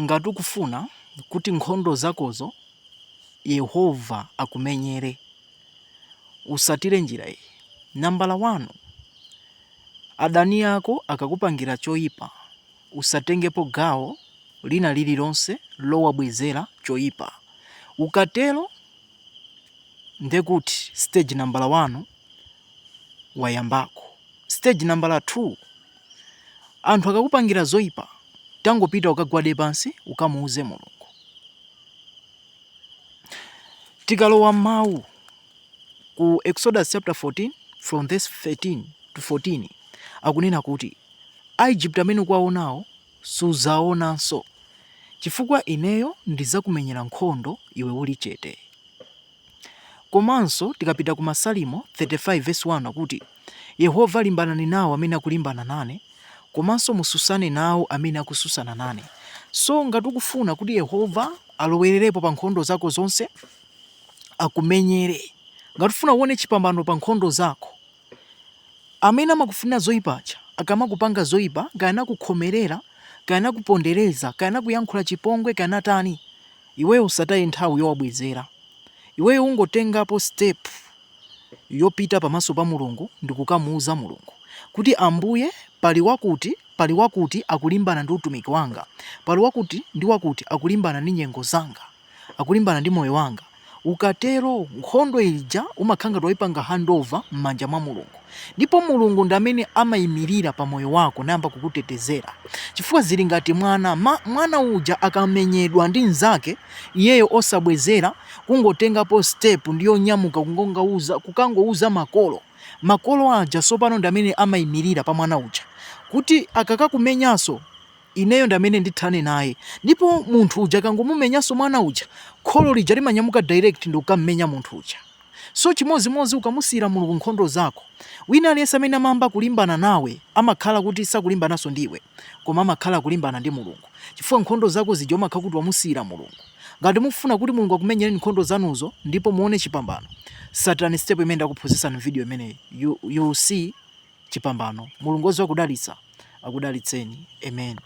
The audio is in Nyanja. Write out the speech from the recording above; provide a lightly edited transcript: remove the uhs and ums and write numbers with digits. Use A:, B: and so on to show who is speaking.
A: ngati ukufuna kuti nkhondo zakozo Yehova akumenyere, usatire njira iyi. Nambala 1, adani ako akakupangira choyipa, usatengepo gawo lina lililonse lowabwezera choyipa. Ukatero ndekuti stage nambala 1 wayambako. Stage nambala 2, anthu akakupangira zoyipa, tangopita ukagwade pansi ukamuuze Mulungu. Tikalowa mawu ku Exodus chapter 14 from verse 13 to 14 akunena kuti Aigupto amene ukuwaonawo suzaonanso, chifukwa ineyo ndizakumenyera nkhondo iwe uli chete. Komanso tikapita ku Masalimo 35 verse 1 akuti Yehova alimbanani nawo amene akulimbana nane, komanso mususane nawo amene akususana nane. So ngati ukufuna kuti Yehova alowererepo pa nkhondo zako zonse, akumenyere, ngati ufuna uone chipambano pa nkhondo zako, amene amakufunira zoyipacha akamakupanga zoyipa, kana kukhomerera, kana kupondereza, kana kuyankhula chipongwe, kana tani, iweyo usataye nthawi yowabwezera. Iweyo ungotengapo step yopita pamaso pa Mulungu ndi kukamuuza Mulungu kuti Ambuye, pali wakuti akulimbana ndi utumiki wanga, pali wakuti ndi wakuti akulimbana ndi nyengo zanga, akulimbana ndi moyo wanga. Ukatero nkhondo ija umakhanga toyipanga handover m'manja mwa Mulungu, ndipo Mulungu ndi amene amayimirira pa moyo wako nayamba kukutetezera. Chifukwa zili ngati mwana uja akamenyedwa ndi mnzake, iyeyo osabwezera, kungotengapo step ndiyo nyamuka kukangouza makolo aja, sopano ndi amene amayimirira pa mwana uja kuti akakakumenyaso ineyo ndi amene ndithane naye. Ndipo munthu uja kangomumenyaso mwana uja, kholo lija limanyamuka direct ndi ukamenya munthu uja. So chimozimozi ukamusiyira Mulungu nkhondo zako, wina aliyense amene amamba kulimbana nawe amakhala kuti sakulimbanaso ndiwe, koma amakhala kulimbana ndi Mulungu, chifukwa nkhondo zako zija umakhala kuti wamusiyira Mulungu. Ngati mufuna kuti Mulungu akumenyereni nkhondo zanuzo ndipo muone chipambano, satani step imene ndakuphunzitsani video imeneyi, you see chipambano. Mulungu akudalitsa, akudalitseni. Amen.